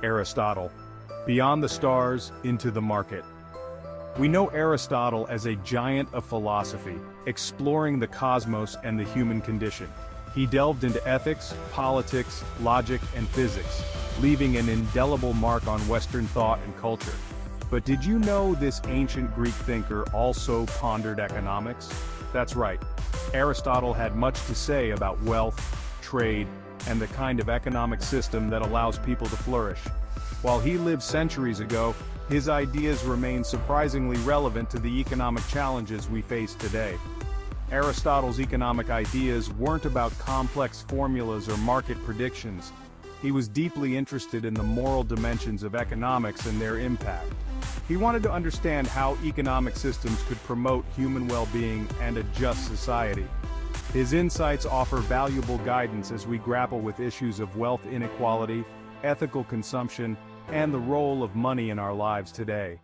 Aristotle. Beyond the stars, into the market. We know Aristotle as a giant of philosophy, exploring the cosmos and the human condition. He delved into ethics, politics, logic, and physics, leaving an indelible mark on Western thought and culture. But did you know this ancient Greek thinker also pondered economics? That's right. Aristotle had much to say about wealth, trade, and the kind of economic system that allows people to flourish. While he lived centuries ago, his ideas remain surprisingly relevant to the economic challenges we face today. Aristotle's economic ideas weren't about complex formulas or market predictions. He was deeply interested in the moral dimensions of economics and their impact. He wanted to understand how economic systems could promote human well-being and a just society. His insights offer valuable guidance as we grapple with issues of wealth inequality, ethical consumption, and the role of money in our lives today.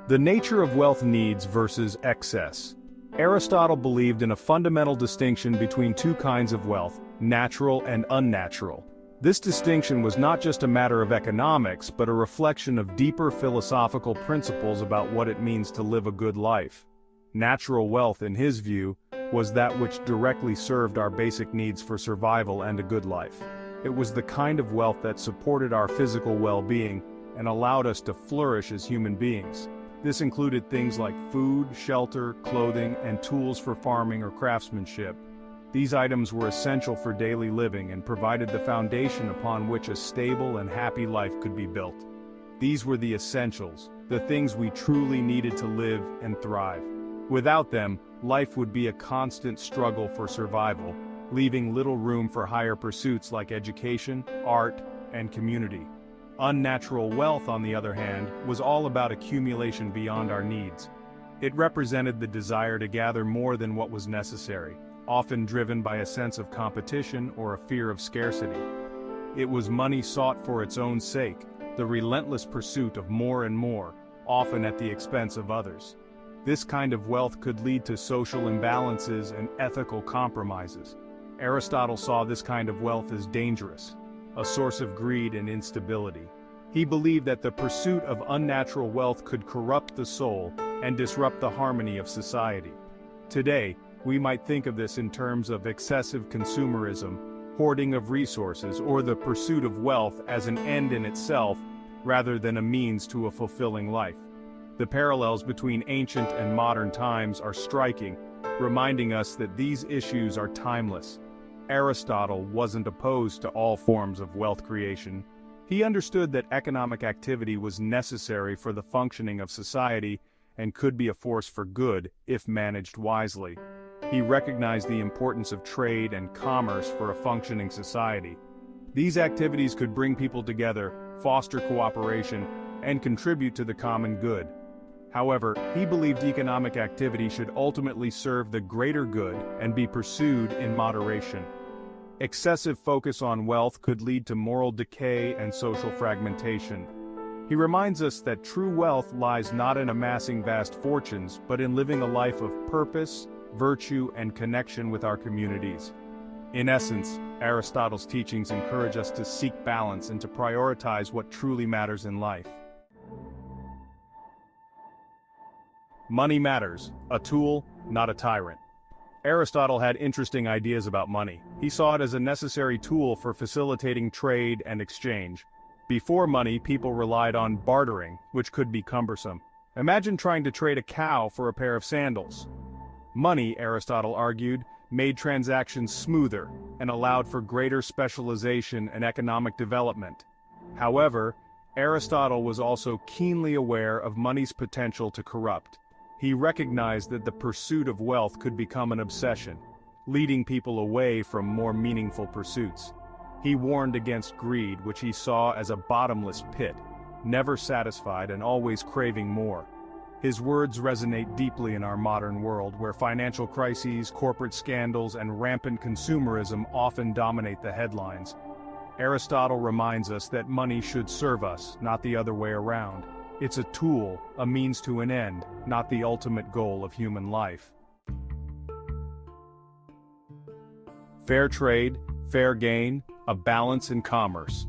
The nature of wealth needs versus excess. Aristotle believed in a fundamental distinction between two kinds of wealth, natural and unnatural. This distinction was not just a matter of economics, but a reflection of deeper philosophical principles about what it means to live a good life. Natural wealth, in his view, was that which directly served our basic needs for survival and a good life. It was the kind of wealth that supported our physical well-being and allowed us to flourish as human beings. This included things like food, shelter, clothing, and tools for farming or craftsmanship. These items were essential for daily living and provided the foundation upon which a stable and happy life could be built. These were the essentials, the things we truly needed to live and thrive. Without them, life would be a constant struggle for survival, leaving little room for higher pursuits like education, art, and community. Unnatural wealth, on the other hand, was all about accumulation beyond our needs. It represented the desire to gather more than what was necessary, often driven by a sense of competition or a fear of scarcity. It was money sought for its own sake, the relentless pursuit of more and more, often at the expense of others. This kind of wealth could lead to social imbalances and ethical compromises. Aristotle saw this kind of wealth as dangerous, a source of greed and instability. He believed that the pursuit of unnatural wealth could corrupt the soul and disrupt the harmony of society. Today, we might think of this in terms of excessive consumerism, hoarding of resources, or the pursuit of wealth as an end in itself, rather than a means to a fulfilling life. The parallels between ancient and modern times are striking, reminding us that these issues are timeless. Aristotle wasn't opposed to all forms of wealth creation. He understood that economic activity was necessary for the functioning of society and could be a force for good if managed wisely. He recognized the importance of trade and commerce for a functioning society. These activities could bring people together, foster cooperation, and contribute to the common good. However, he believed economic activity should ultimately serve the greater good and be pursued in moderation. Excessive focus on wealth could lead to moral decay and social fragmentation. He reminds us that true wealth lies not in amassing vast fortunes, but in living a life of purpose, virtue, and connection with our communities. In essence, Aristotle's teachings encourage us to seek balance and to prioritize what truly matters in life. Money matters, a tool, not a tyrant. Aristotle had interesting ideas about money. He saw it as a necessary tool for facilitating trade and exchange. Before money, people relied on bartering, which could be cumbersome. Imagine trying to trade a cow for a pair of sandals. Money, Aristotle argued, made transactions smoother and allowed for greater specialization and economic development. However, Aristotle was also keenly aware of money's potential to corrupt. He recognized that the pursuit of wealth could become an obsession, leading people away from more meaningful pursuits. He warned against greed, which he saw as a bottomless pit, never satisfied and always craving more. His words resonate deeply in our modern world, where financial crises, corporate scandals, and rampant consumerism often dominate the headlines. Aristotle reminds us that money should serve us, not the other way around. It's a tool, a means to an end, not the ultimate goal of human life. Fair trade, fair gain, a balance in commerce.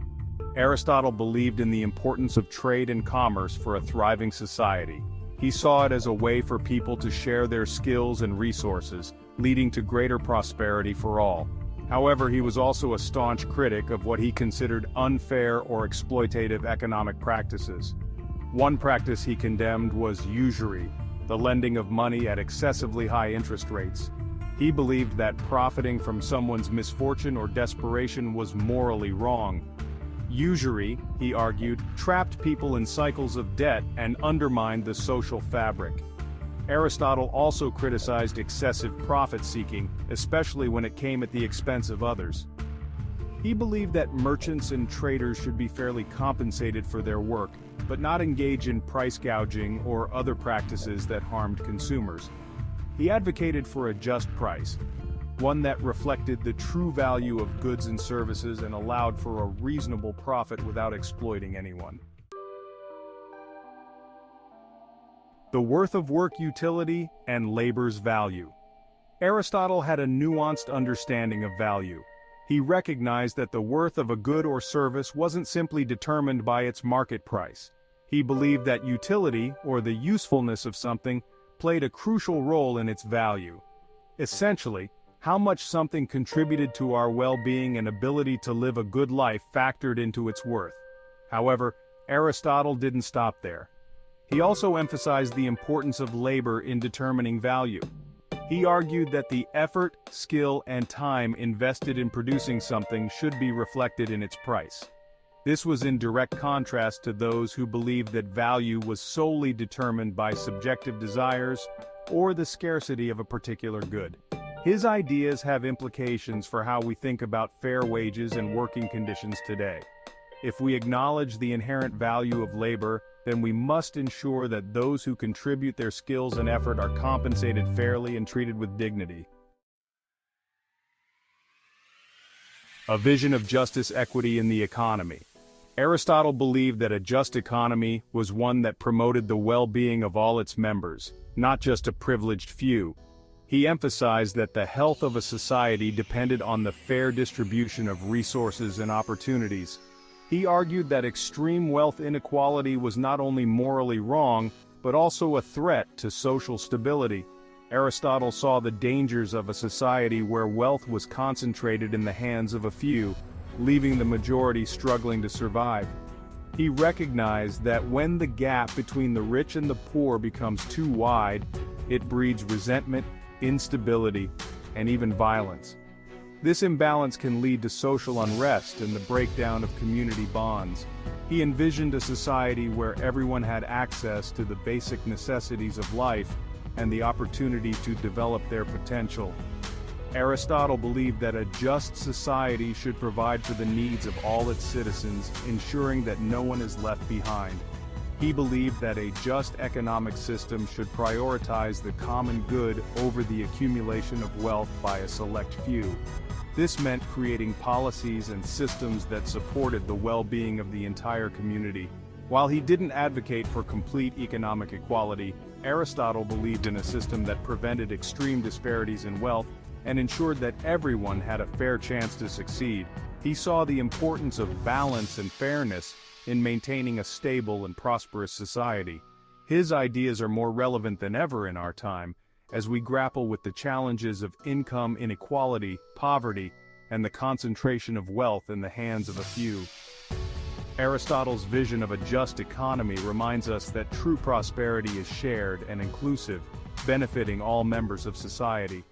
Aristotle believed in the importance of trade and commerce for a thriving society. He saw it as a way for people to share their skills and resources, leading to greater prosperity for all. However, he was also a staunch critic of what he considered unfair or exploitative economic practices. One practice he condemned was usury, the lending of money at excessively high interest rates. He believed that profiting from someone's misfortune or desperation was morally wrong. Usury, he argued, trapped people in cycles of debt and undermined the social fabric. Aristotle also criticized excessive profit-seeking, especially when it came at the expense of others. He believed that merchants and traders should be fairly compensated for their work, but not engage in price gouging or other practices that harmed consumers. He advocated for a just price, one that reflected the true value of goods and services and allowed for a reasonable profit without exploiting anyone. The worth of work utility and labor's value. Aristotle had a nuanced understanding of value. He recognized that the worth of a good or service wasn't simply determined by its market price. He believed that utility, or the usefulness of something, played a crucial role in its value. Essentially, how much something contributed to our well-being and ability to live a good life factored into its worth. However, Aristotle didn't stop there. He also emphasized the importance of labor in determining value. He argued that the effort, skill, and time invested in producing something should be reflected in its price. This was in direct contrast to those who believed that value was solely determined by subjective desires or the scarcity of a particular good. His ideas have implications for how we think about fair wages and working conditions today. If we acknowledge the inherent value of labor, then we must ensure that those who contribute their skills and effort are compensated fairly and treated with dignity. A vision of justice, equity in the economy. Aristotle believed that a just economy was one that promoted the well-being of all its members, not just a privileged few. He emphasized that the health of a society depended on the fair distribution of resources and opportunities. He argued that extreme wealth inequality was not only morally wrong, but also a threat to social stability. Aristotle saw the dangers of a society where wealth was concentrated in the hands of a few, leaving the majority struggling to survive. He recognized that when the gap between the rich and the poor becomes too wide, it breeds resentment, instability, and even violence. This imbalance can lead to social unrest and the breakdown of community bonds. He envisioned a society where everyone had access to the basic necessities of life and the opportunity to develop their potential. Aristotle believed that a just society should provide for the needs of all its citizens, ensuring that no one is left behind. He believed that a just economic system should prioritize the common good over the accumulation of wealth by a select few. This meant creating policies and systems that supported the well-being of the entire community. While he didn't advocate for complete economic equality, Aristotle believed in a system that prevented extreme disparities in wealth and ensured that everyone had a fair chance to succeed. He saw the importance of balance and fairness in maintaining a stable and prosperous society. His ideas are more relevant than ever in our time, as we grapple with the challenges of income inequality, poverty, and the concentration of wealth in the hands of a few. Aristotle's vision of a just economy reminds us that true prosperity is shared and inclusive, benefiting all members of society.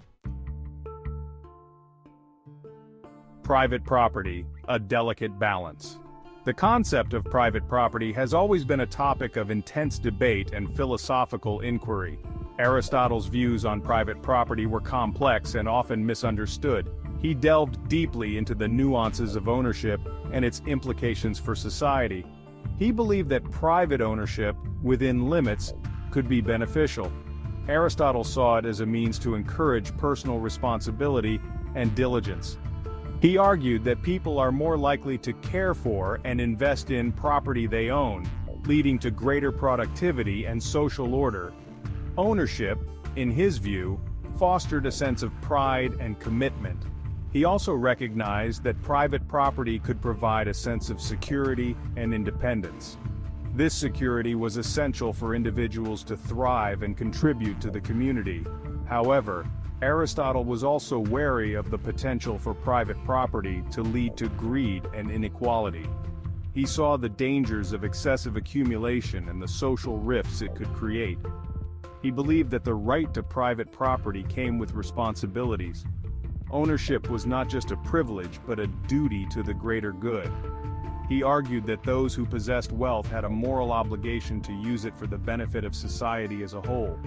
Private property, a delicate balance. The concept of private property has always been a topic of intense debate and philosophical inquiry. Aristotle's views on private property were complex and often misunderstood. He delved deeply into the nuances of ownership and its implications for society. He believed that private ownership, within limits, could be beneficial. Aristotle saw it as a means to encourage personal responsibility and diligence. He argued that people are more likely to care for and invest in property they own, leading to greater productivity and social order. Ownership, in his view, fostered a sense of pride and commitment. He also recognized that private property could provide a sense of security and independence. This security was essential for individuals to thrive and contribute to the community. However, Aristotle was also wary of the potential for private property to lead to greed and inequality. He saw the dangers of excessive accumulation and the social rifts it could create. He believed that the right to private property came with responsibilities. Ownership was not just a privilege but a duty to the greater good. He argued that those who possessed wealth had a moral obligation to use it for the benefit of society as a whole.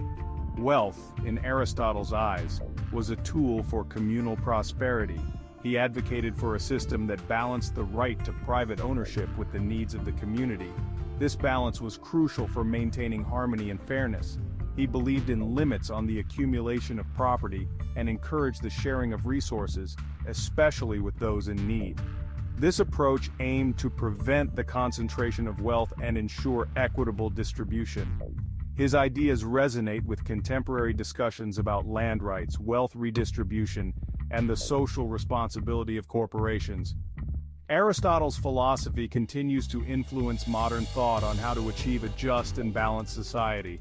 Wealth, in Aristotle's eyes, was a tool for communal prosperity. He advocated for a system that balanced the right to private ownership with the needs of the community. This balance was crucial for maintaining harmony and fairness. He believed in limits on the accumulation of property and encouraged the sharing of resources, especially with those in need. This approach aimed to prevent the concentration of wealth and ensure equitable distribution. His ideas resonate with contemporary discussions about land rights, wealth redistribution, and the social responsibility of corporations. Aristotle's philosophy continues to influence modern thought on how to achieve a just and balanced society.